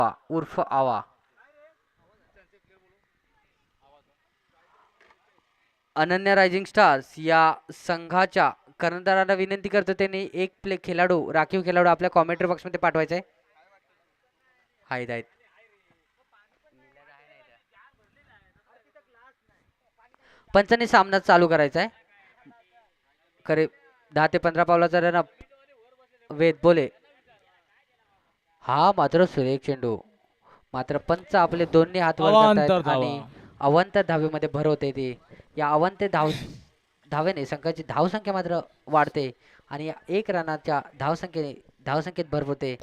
आवा उर्फ आवा. अनन्या रायझिंग स्टार्स या संघाच्या कर्णधाराला विनंती करतो त्यांनी एक प्ले खेळाडू राखीव खेळाडू आपल्या कॉमेंट्री बॉक्स मध्ये पाठवायचा आहे. आहेत. पंचांनी सामना चालू करायचा आहे. करीब 10 ते 15 पावलाचा रन वेद बोले. हा मात्र सुरेख चेंडू. मात्र पंच आपले दोन्ही हात वर करतायत आणि अवंत धावेमध्ये भर होते ते. या अवंत धावेने संघाची धावसंख्या मात्र वाढते आणि या एक रनाच्या धावसंख्येत भर होते.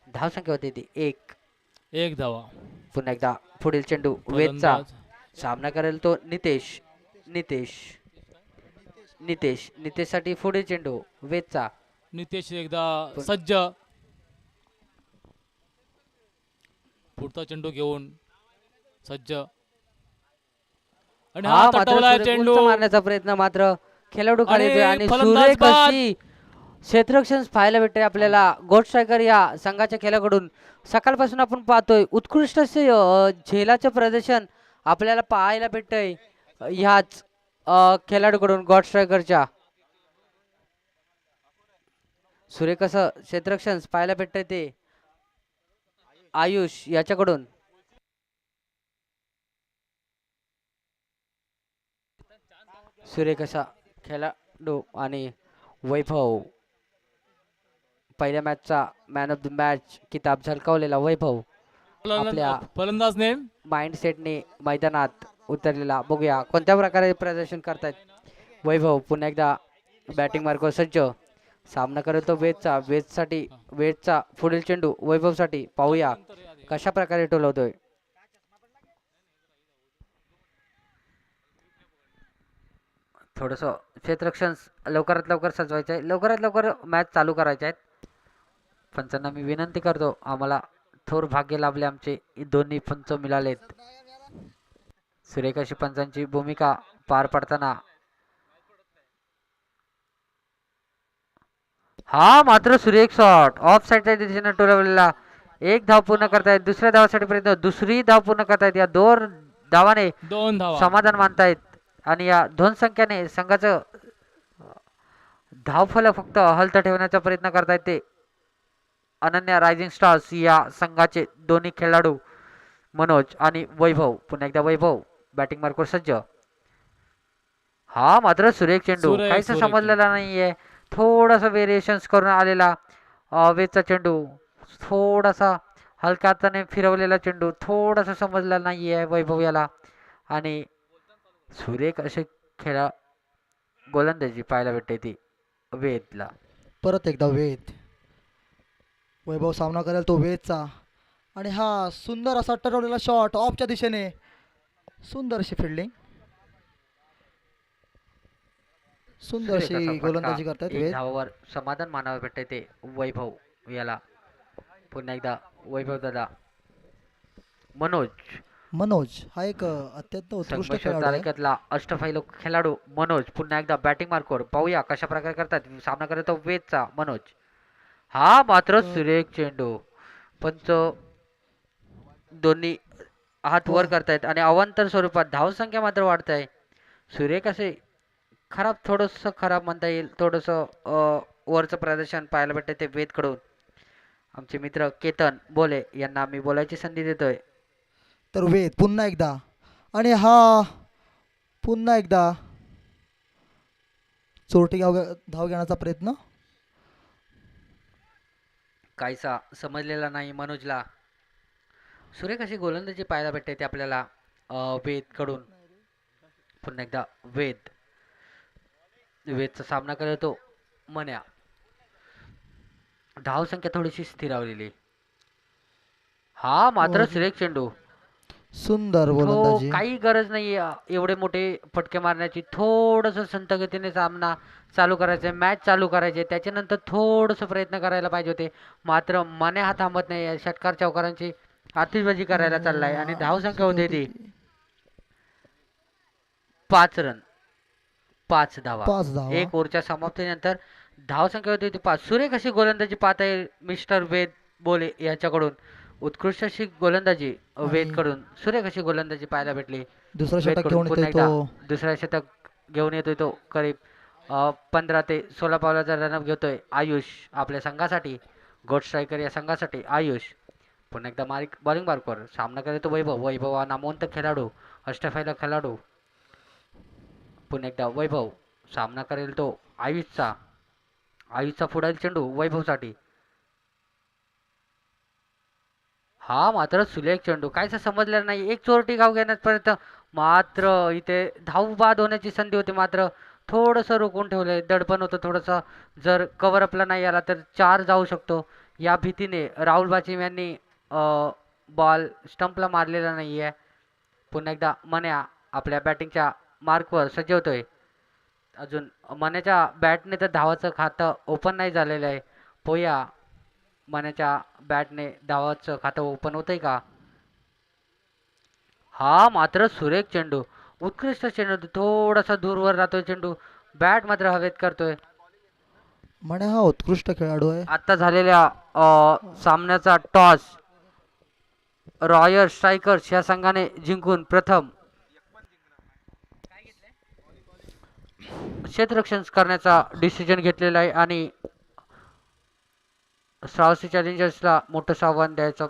धावसंख्या होते ती एक धावा. पुन्हा एकदा पुढील चेंडू वेदचा सामना करेल तो नितेश साठी पुढील चेंडू वेदचा. नितेश एकदा सज्ज. पुढचा चेंडू घेऊन सज्ज आणि हा तटवला चेंडू मारण्याचा प्रयत्न मात्र खेळाडू खाली आणि सुरेख अशी क्षेत्ररक्षण पाहायला भेटते आपल्याला गोड स्ट्रायकर या संघाच्या खेळाकडून. सकाळपासून आपण पाहतोय उत्कृष्ट असे झेलाचे प्रदर्शन आपल्याला पाहायला भेटतंय ह्याच खेळाडूकडून गॉड स्ट्रायकरच्या. सुरेख असं क्षेत्ररक्षण पाहायला भेटतंय ते आयुष याच्याकडून. सुरेख असा खेळाडू आणि वैभव पहिल्या मॅचचा मॅन ऑफ द मॅच किताब झळकावलेला वैभव आपल्या फलंदाजने माइंडसेटने मैदानात उतरलेला. बघूया कोणत्या प्रकारे प्रदर्शन करतायत वैभव. पुन्हा एकदा बॅटिंग मार्गावर सज्ज सामना करतो वेदचा पुढील चेंडू वैभवसाठी. पाहूया कशा प्रकारे टोलवतोय. थोडस क्षेत्ररक्षण लवकरात लवकर सजवायचं आहे. लवकरात लवकर मॅच चालू करायचे आहेत. पंचांना मी विनंती करतो आम्हाला थोर भाग्य लाभले आमचे दोन्ही पंच मिळालेत. सुरेख अशी पंचांची भूमिका पार पडताना हा मात्र सुरेख शॉट ऑफ साईडच्या दिशेने टोलवलेला. एक धाव पूर्ण करतायत. दुसऱ्या धावासाठी प्रयत्न दुसरी धाव पूर्ण करतायत. या 2 धावाने समाधान मानतायत आणि या 2 संख्याने संघाचं धावफलक फक्त हलत ठेवण्याचा प्रयत्न करतायत ते अनन्या रायझिंग स्टार्स या संघाचे दोन्ही खेळाडू मनोज आणि वैभव. पुन्हा एकदा वैभव बॅटिंग मार्कवर सज्ज. हा मात्र सुरेख चेंडू काहीच समजलेला नाहीये. थोडासा व्हेरिएशन्स करून आलेला वेदचा चेंडू. थोडासा हलक्या हाताने फिरवलेला चेंडू थोडासा समजला नाहीये वैभव याला आणि सुरेख असे गोलंदाजी पाहायला भेटते ती वेदला. परत एकदा वेद. वैभव सामना करेल तो वेदचा आणि हा सुंदर असा ठरवलेला शॉट ऑफच्या दिशेने. सुंदर अशी फिल्डिंग सुंदर अशी गोलंदाजी करतात वेद. धावावर समाधान मानावं भेटते ते वैभव याला. पुन्हा एकदा वैभव दादा मनोज हा एक अत्यंत उत्कृष्ट खेळाडू तालुक्यातला अष्टफैलू खेळाडू मनोज. पुन्हा एकदा बॅटिंग मार्कवर पाहूया कशा प्रकारे करतात. सामना करतो वेदचा मनोज. हा मात्र सुरेख चेंडू. पंच दोन्ही हात वर करतायत आणि अवांतर स्वरूपात धावसंख्या मात्र वाढत आहे. सुरेख असे थोडस खराब म्हणता येईल. थोडस वरचं प्रदर्शन पाहायला भेटते ते वेदकडून. आमचे मित्र केतन बोले यांना मी बोलायची संधी देतोय. तर वेद पुन्हा एकदा आणि हा पुन्हा एकदा चोरटी धाव घेण्याचा प्रयत्न काहीसा समजलेला नाही मनोजला. सुरेख अशी गोलंदाजी पाहायला भेटते ते आपल्याला वेदकडून. पुन्हा एकदा वेदचा सामना करतो मन्या. धावसंख्या थोडीशी स्थिरावलेली. हा मात्र सुरेख चेंडू. सुंदर गोलंदाजी. काही गरज नाही एवढे मोठे फटके मारण्याची. थोडस संथ गतीने सामना चालू करायचा, मॅच चालू करायचे. त्याच्यानंतर थोडस प्रयत्न करायला पाहिजे होते. मात्र मने हा थांबत नाही. षटकार चौकारांची आतिषबाजी करायला चाललाय आणि धावसंख्या होते ती 5 रन 5 धावा. 1 ओव्हरच्या समाप्तीनंतर धावसंख्या होती ती 5. सुरेख अशी गोलंदाजी पाहत आहे मिस्टर वेद बोले याच्याकडून. उत्कृष्ट अशी गोलंदाजी वेद आणि कडून सुरेख अशी गोलंदाजी पाहायला भेटली दुसरं वेद षटक कडून. घेऊन पुन्हा येतोय एकदा तो. दुसऱ्या शतक घेऊन येतोय तो करीब 15 ते 16 पावलाचा रनअप घेतोय आयुष आपल्या संघासाठी. गोड स्ट्रायकर या संघासाठी आयुष. पुन्हा एकदा बॉलिंग मार्कवर सामना करतो वैभव. वैभव हा नामवंत खेळाडू, अष्टफैला खेळाडू. पुन्हा एकदा वैभव सामना करेल तो आयुषचा. आयुषचा पुढील चेंडू वैभवसाठी. हा मात्र सुलेख चेंडू कायच समजलेला नाही. एक चोरटी गाव घेण्यापर्यंत मात्र इथे धाव बाद होण्याची संधी होती, मात्र थोडंसं रोखून ठेवलंय. दडपण होतं थोडंसं. जर कव्हर अपला नाही आला तर 4 जाऊ शकतो या भीतीने राहुल बाचिम यांनी बॉल स्टंपला मारलेला नाही आहे. पुन्हा एकदा मन्या आपल्या बॅटिंगच्या मार्कवर सज्ज होतोय. अजून मन्याच्या बॅटने तर धावाचं खातं ओपन नाही झालेलं आहे. पोया मन्याच्या बॅटने धावाचं खातं ओपन होतंय का? हा मात्र सुरेख चेंडू, उत्कृष्ट चेंडू. थोडासा दूरवर राहतोय चेंडू, बॅट मात्र हवेत करतोय. म्हणे हा उत्कृष्ट खेळाडू आहे. आता झालेल्या सामन्याचा टॉस रॉयल स्ट्रायकर्स या संघाने जिंकून प्रथम क्षेत्ररक्षण करण्याचा डिसिजन घेतलेला आहे आणि श्रावसी चॅलेंजर्सला मोठं आव्हान द्यायचं.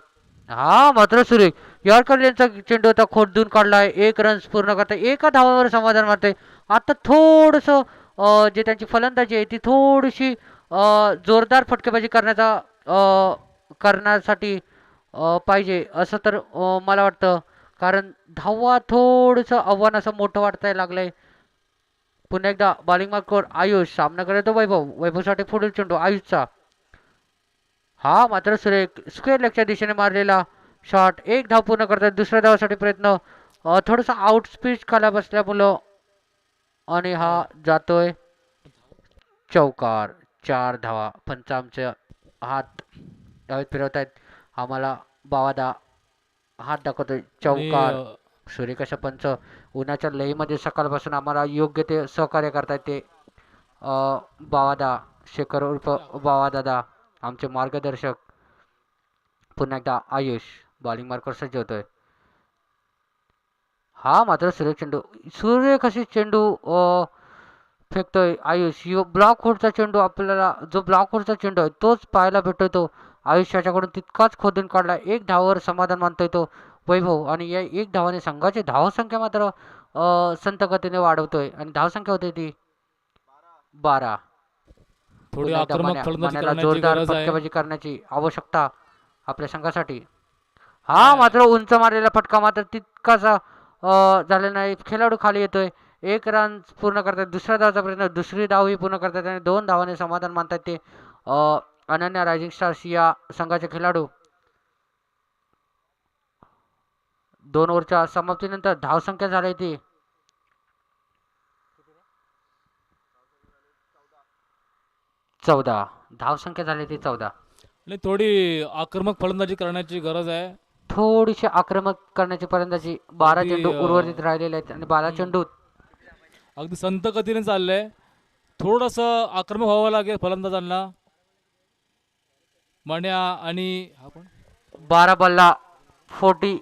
हा मात्र सुरेख यॉर्कर यांचा चेंडू होता, खोडून काढलाय. 1 रन्स पूर्ण करताय, एका धावावर समाधान मारते. आता थोडंसं जे त्यांची फलंदाजी आहे ती थोडीशी जोरदार फटकेबाजी करण्यासाठी पाहिजे असं तर मला वाटतं. कारण धावा थोडंसं आव्हान असं मोठं वाटताय लागलंय. पुन्हा एकदा बॉलिंग मार्कवर आयुष सामना करतो वैभव. वैभवसाठी पुढील चेंडू आयुषचा. हा मात्र सुरेख स्क्वेअर लेगच्या दिशेने मारलेला शॉट. 1 धाव पूर्ण करतात. दुसऱ्या धावासाठी प्रयत्न थोडंसं आउट स्पीड खाला बसल्यामुळं आणि हा जातोय चौकार. 4 धावा. पंच आमचे हात डावीत फिरवतायत. आम्हाला बावादा हात दाखवतोय. आणि चौकार. सूर्यकाश पंच उन्हाच्या लईमध्ये सकाळपासून आम्हाला योग्य ते सहकार्य करतायत ते बावादा शेखर उर्फ बावादादा आमचे मार्गदर्शक. पुन्हा एकदा आयुष बॉलिंग मार्कवर सज्ज होतोय. हा मात्र सुरेख चेंडू, सुरेख अशी चेंडू फेकतोय आयुष. ब्लॉक होल्डचा चेंडू आपल्याला, जो ब्लॉक होल्डचा चेंडू आहे तोच पाहायला भेटतोय. तो आयुष याच्याकडून तितकाच खोदून काढला. 1 धावावर समाधान मानतोय तो वैभव आणि या 1 धावाने संघाची धावसंख्या मात्र संत गतीने वाढवतोय आणि धावसंख्या होते ती 12. थोडी आक्रमक फलंदाजी मन्याला करण्याची जोरदार गरज आहे. फटकेबाजी करण्याची आवश्यकता आपल्या संघासाठी. हा मात्र उंच मारलेला फटका मात्र तितकासा झालेला नाही. खेळाडू खाली येतोय. 1 रन पूर्ण करतात. दुसऱ्या धावाचा प्रयत्न, दुसरी धावही पूर्ण करतात आणि 2 धावाने समाधान मानतात ते अनन्या रायझिंग स्टार्स या संघाचे खेळाडू. 2 ओव्हरच्या समाप्तीनंतर धावसंख्या झाली ती 14. धावसंख्या झाली ती 14. आणि थोडी आक्रमक फलंदाजी करण्याची गरज आहे. थोडीशी आक्रमक करण्याची फलंदाजी. 12 अगदी, चेंडू उर्वरित राहिलेले आहेत आणि 12 चेंडू अगदी संत गतीने चाललंय. थोडंसं आक्रमक व्हावं लागेल फलंदाजांना. मण्या आणि 12 बॉलला 46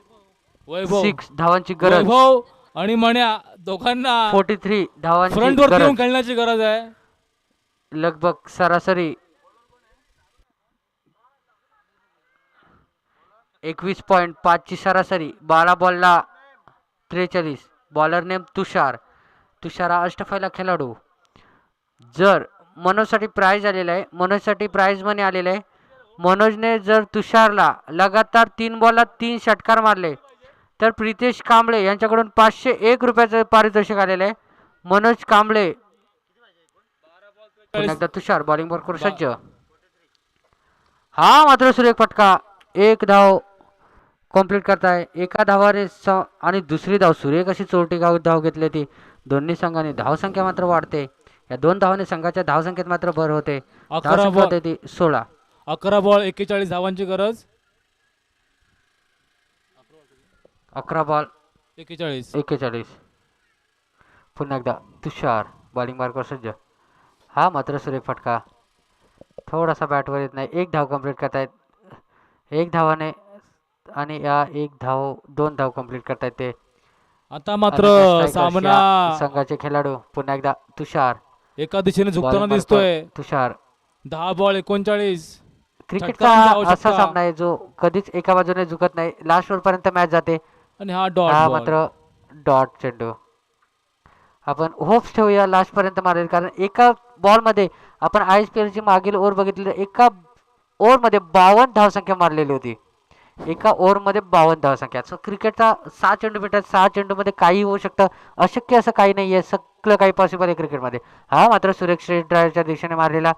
वैभव धावांची गरज. वैभव आणि मण्या दोघांना 43 धावांची फ्रंटवर येऊन गरज. खेळण्याची गरज आहे. लगभग सरासरी 21.5 ची सरासरी. 12 बॉलला 43. बॉलर नेम तुषार. तुषार हा अष्टफैला खेळाडू. जर मनोजसाठी प्राइज आलेला आहे, मनोजसाठी प्राइज मनी आलेलं आहे. मनोजने जर तुषारला लगातार 3 बॉलला 3 षटकार मारले तर प्रितेश कांबळे यांच्याकडून 501 रुपयाचं पारितोषिक आलेलं आहे. मनोज कांबळे. पुन्हा एकदा तुषार बॉलिंग वर करू सज्ज. हा मात्र सुरेख फटका. 1 धाव कम्प्लीट करताय. एका धावाने आणि दुसरी धाव सुरेख अशी चोरटी धाव घेतली ती. दोन्ही संघांनी धावसंख्या मात्र वाढते. या 2 धावाने संघाच्या धावसंख्येत मात्र भर होते. 11 धावसंख्या होते ती 16. 11 बॉल 41 धावांची गरज. 11 बॉल 41. पुन्हा एकदा तुषार बॉलिंग मार्कवर सज्ज. हा मात्र सुरेख फटका. थोडासा बॅटवर येत नाही. 1 धाव कंप्लीट करतायत. 1 धावाने आणि या 2 धाव कंप्लीट करतायत ते. आता मात्र आणि सामना या संघाचे खेळाडू पुन्हा एकदा तुषार एका दिशेने झुकताना बॉलिंग मार्कवर दिसतोय. तुषार. 10 बॉल 39. क्रिकेटचा षटकारांची असा आवश्यकता. सामना आहे जो कधीच एका बाजूने झुकत नाही. लास्ट ओव्हर पर्यंत मॅच जाते. आणि हा डॉट हा बॉल. मात्र डॉट चेंडू. आपण होप्स ठेवूया लास्ट पर्यंत मारेल, कारण एका बॉल मध्ये आपण ISPL ची मागील ओव्हर बघितली तर एका ओव्हर मध्ये 52 धावसंख्या मारलेली होती. एका ओव्हर मध्ये 52 धावसंख्या. सो क्रिकेटचा 6 चेंडू भेटतात. 6 चेंडू मध्ये काही होऊ शकतं. अशक्य असं काही नाहीये. सगळं काही पॉसिबल आहे क्रिकेटमध्ये. हा मात्र सुरेख स्ट्रेट ड्राईव्हच्या दिशेने मारलेला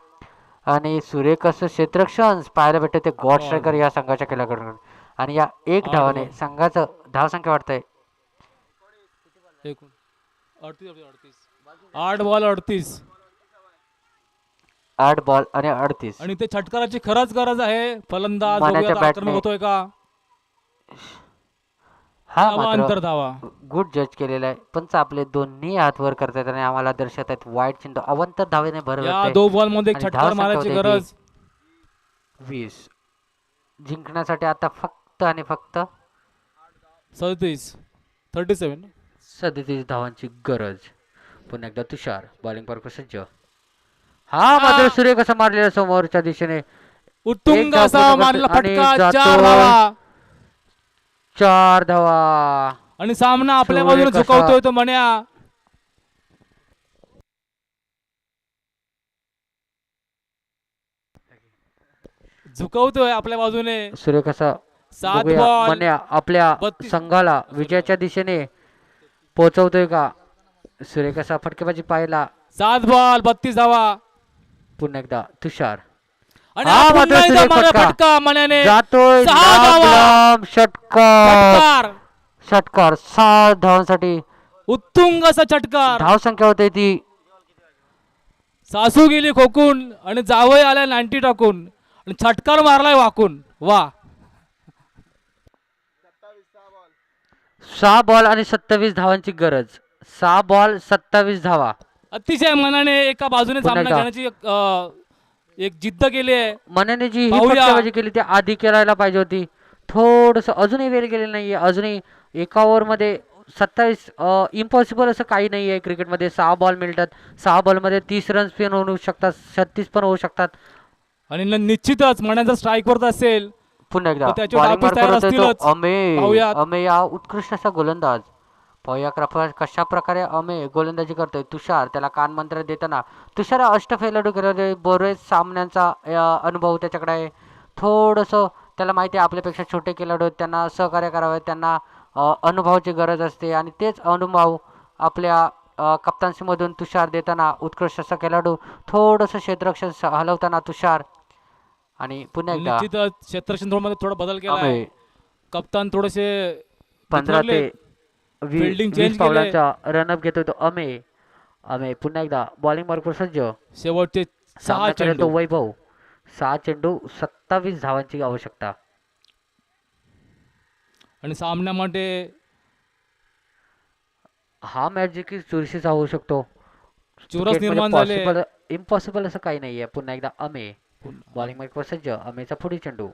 आणि सुरेख असं क्षेत्ररक्षण पाहायला भेटतं ते गॉड स्ट्रायकर या संघाच्या खेळाकडून. आणि या एक 8 धावाने बॉल. संघाचं धावसंख्या वाढतंय 8 बॉल 38. 8 बॉल आणि 38. आणि ते षटकाराची खरंच गरज आहे. फलंदाज मनाच्या बघूया आता बॅटने आक्रमक होतोय का. हा धावा अंतर मात्र धावा. गुड जज केलेला आहे. पंच आपले दोन्ही हात वर करतायत आणि आम्हाला दर्शवत आहेत वाईट चेंडू अवंतर धावेने या भरवत 2 बॉल मध्ये एक आणि षटकार धावसंख्या मारायची होते ती गरज. 20. जिंकण्यासाठी आता फक्त आणि फक्त 37. 37 धावांची गरज. पुन्हा एकदा तुषार बॉलिंग पर सज्ज. हा मात्र सूर्य कसा मारलेला समोरच्या दिशेने. उत्तुंग एक धाव असा पूर्ण मारलेला करतोय आणि फटका. 4 जातोय. धावा. 4 धावा. आणि सामना आपल्या सूर्य बाजूने कसा- झुकवतोय तो म्हण्या. झुकवतोय आपल्या बाजूने. सूर्य कसा 7 बघूया बॉल मन्या आपल्या 32. संघाला विजयाच्या दिशेने पोहोचवतोय का. सूर्य कसा फटकेबाजी पाहिला. 7 बॉल 32 धावा. पुन्हा एकदा तुषार. आणि हा हा मात्र पुन्हा एकदा सुरेख मारला फटका. फटका मण्याने. जातोय 6 लांब धावा. लांब षटकार. षटकार. षटकार 6 धावांसाठी उत्तुंग असा षटकार. धावसंख्या होते ती. सासू गेली खोकून आणि जावई आलाय 90 टाकून आणि षटकार मारलाय वाकून. वा. 6 बॉल आणि 27 धावांची गरज. 6 बॉल 27 धावा. अतिशय मनाने एका बाजूने पुन्हा सामना एकदा. घेण्याची एक जिद्द केली आहे. मनाने जी ही पाहूया. फटकेबाजी केली ती आधी करायला पाहिजे होती. थोडस अजूनही वेळ गेलेलं नाहीये. अजूनही एका ओव्हरमध्ये 27 इम्पॉसिबल असं काही नाही आहे क्रिकेटमध्ये. 6 बॉल मिळतात. 6 बॉलमध्ये 30 रन्स पण होऊ शकतात. 36 पण होऊ शकतात. आणि निश्चितच मना जर स्ट्राईक वरत असेल पुन्हा एकदा तर त्याच्यावर बॉलिंग डावपेच मार्कर तयार होतोय तो असतीलच. अमे. पाहूयात. अमे या उत्कृष्ट असा गोलंदाज. पाहूया कशा प्रकारे अमे गोलंदाजी करतोय. तुषार त्याला कानमंत्र देताना. तुषार अष्टफैलून केलेले बरेच सामन्यांचा अनुभव त्याच्याकडे आहे. थोडंसं त्याला माहिती आहे आपल्यापेक्षा छोटे खेळाडू आहेत, त्यांना सहकार्य करावे, त्यांना अनुभवाची गरज असते आणि तेच अनुभव आपल्या कप्तानशीमधून तुषार देताना उत्कृष्ट असा खेळाडू. थोडंसं क्षेत्ररक्षण हलवताना तुषार. आणि पुन्हा एकदा निश्चितच क्षेत्ररक्षण मध्ये थोडा बदल केला अमे. आहे. कप्तान थोडेसे 15 ते Fielding 20 change पावलांचा रनअप घेतोय तो अमे. अमे पुन्हा एकदा बॉलिंग मार्कवर सज्ज. शेवटचे 6 सामना करेल तो चेंडू. वैभव. 6 चेंडू 27 धावांची आवश्यकता. आणि सामन्यामध्ये हा मॅच देखील चुरशीचा होऊ शकतो. चुरस निर्माण झाले. इम्पॉसिबल असं काही नाहीये. पुन्हा एकदा अमे बॉलिंग मार्कवर सज्ज. अमेचा पुढील चेंडू.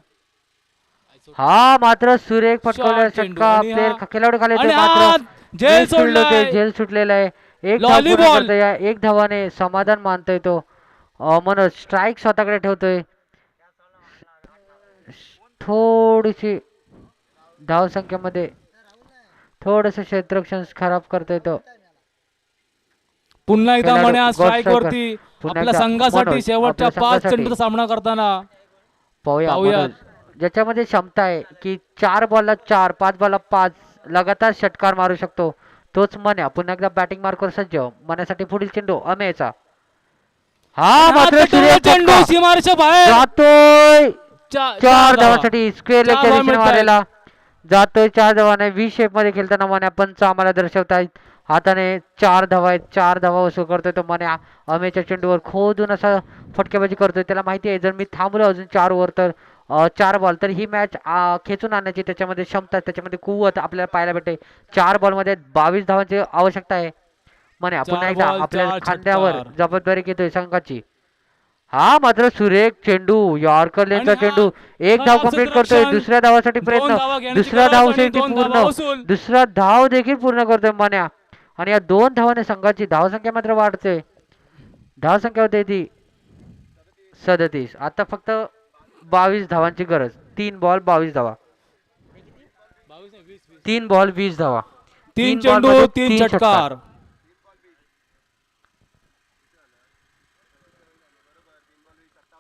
हा मात्र सुरेख फटकवलेला Short चेंडू. षटका. आणि प्लेअर हा- खेळाडू खाली आणि येतोय. हा मात्र जेल मिस फील्ड होते. सोडलाय. जेल सुटलेला आहे. एक धाव पूर्ण Lollyball. करतोय. या एक धावाने समाधान मानतोय तो. मनोज स्ट्राईक स्वतःकडे ठेवतोय. थोडीशी धावसंख्येमध्ये थोडस क्षेत्ररक्षण खराब करतोय तो. पुन्हा एकदा खेळाडू मण्या God स्ट्राईक striker. वरती पुन्हा आपल्या एकदा संघासाठी मनोज शेवटच्या आपल्या 5 संघासाठी. चेंडूचा सामना करताना. पाहूया पाहूया. मनोज ज्याच्यामध्ये क्षमता आहे की 4 बॉलला 4 5 बॉलला 5 लगातार षटकार मारू शकतो तोच मन्या. पुन्हा एकदा बॅटिंग मार्कवर सज्ज. मन्यासाठी पुढील चेंडू अमेचा. हा मात्र आता सुरेख चेंडू फटका. सीमारेषा बाहेर. जातोय 4 चार धावा. धावांसाठी स्क्वेअर 4 लेगच्या धावा दिशेने मिळतायत. मारलेला. जातोय 4 धावाने. व्ही शेप मध्ये खेळताना मन्या पंच आम्हाला दर्शवतायत. हाताने 4 धावा आहेत. 4 धावा वसूल करतोय तो मन्या. अमेच्या चेंडूवर खोदून असा फटकेबाजी करतोय. त्याला माहिती आहे जर मी थांबलो अजून 4 ओव्हर तर 4 बॉल तर ही मॅच खेचून आणण्याची त्याच्यामध्ये क्षमता, त्याच्यामध्ये कुवत आपल्याला पाहायला भेटते. 4 बॉलमध्ये 22 धावांची आवश्यकता आहे. मन्या पुन्हा 4 एकदा बॉल, आपल्या 4 खांद्यावर षटकार. जबाबदारी घेतोय संघाची. हा मात्र सुरेख चेंडू यॉर्कर लेनचा आणि हा चेंडू एक धाव खराब कंप्लीट करतोय क्षेत्ररक्षण. दुसऱ्या धावासाठी 2 प्रयत्न धावा घेण्याची दुसरा गरज आणि धावशेती 2 धावा पूर्ण वसूल. दुसरा धाव देखील पूर्ण करतोय मन्या आणि या 2 धावाने संघाची धावसंख्या मात्र वाढते धावसंख्या होते ती 37 आता फक्त 22 धावांची गरज 3 बॉल 22 धावा 3 बॉल 20 धावा 3 3 बॉल चेंडू मध्ये 3 3 षटकार षटकार.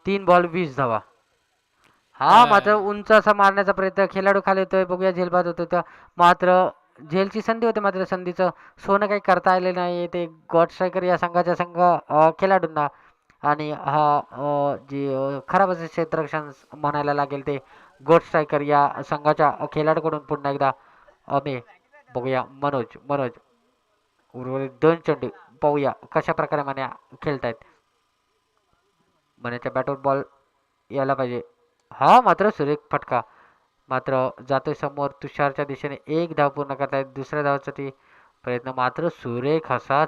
तीन बॉल 20 धावा हा काय? मात्र उंच असा मारण्याचा प्रयत्न खेळाडू खाली येतोय बघूया झेल बाद होतो तर मात्र झेलची संधी होते मात्र संधीचं सोनं काही करता आले नाही ते गॉड स्ट्रायकर या संघाच्या खेळाडूंना आणि हा जी खराब असे क्षेत्ररक्षण म्हणायला लागेल ते गॉड स्ट्रायकर या संघाच्या खेळाडूकडून पुन्हा एकदा अमे बघूया मनोज मनोज उर्वरित 2 चेंडू पाहूया कशा प्रकारे मन्या खेळतायत मन्याच्या बॅटवर बॉल यायला पाहिजे हा मात्र सुरेख फटका मात्र जातोय समोर तुषारच्या दिशेने एक धाव पूर्ण करतायत दुसऱ्या धावासाठी प्रयत्न मात्र सुरेख असा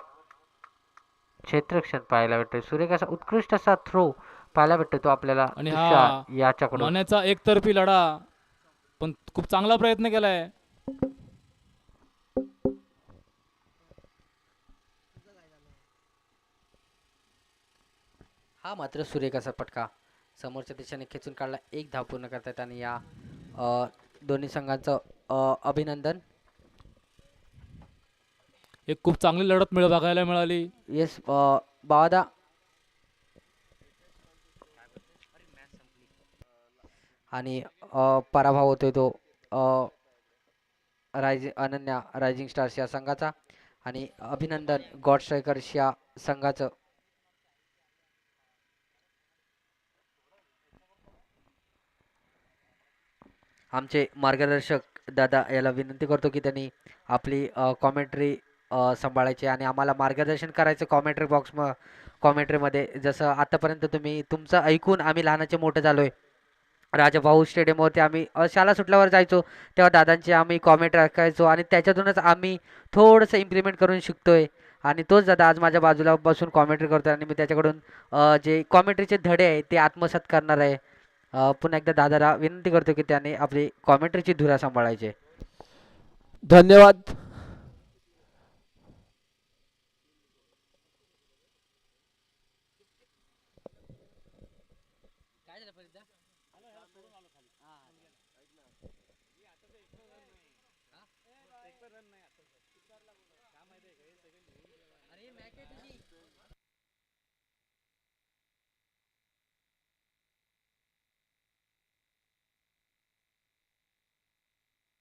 क्षेत्ररक्षण पाहायला भेटतोय सुरेख असा उत्कृष्ट असा थ्रो पाहायला भेटतो तो आपल्याला आणि तुषार हा याच्याकडून मान्याचा एकतर्फी लढा पण खूप चांगला प्रयत्न केलाय. हा मात्र सुरेख असा फटका समोरच्या दिशेने खेचून काढला एक धाव पूर्ण करतायत आणि या दोन्ही संघांचं अभिनंदन एक खूप चांगली लढत बघायला मिळाली. येस बावादा आणि पराभव होतोय तो अनन्या रायझिंग स्टार्स या संघाचा आणि अभिनंदन गॉड स्ट्रायकर्स या संघाचं आमचे मार्गदर्शक दादा याला विनंती करतो की त्यांनी आपली कॉमेंट्री सांभाळायची आणि आम्हाला मार्गदर्शन करायचं कॉमेंट्रीमध्ये जसं आतापर्यंत तुम्ही तुमचं ऐकून आम्ही लहानाचे मोठे झालोय राजाभाऊ स्टेडियमवरती आम्ही शाळा सुटल्यावर जायचो तेव्हा दादांची आम्ही कॉमेंट ऐकायचो आणि त्याच्यातूनच आम्ही थोडंसं इम्प्लिमेंट करून शिकतोय आणि तोच दादा आज माझ्या बाजूला बसून कॉमेंट्री करतोय आणि मी त्याच्याकडून जे कॉमेंट्रीचे धडे आहे ते आत्मसात करणार आहे पुन्हा एकदा दादाला विनंती करतो की त्याने आपली कॉमेंट्रीची धुरा सांभाळायची धन्यवाद.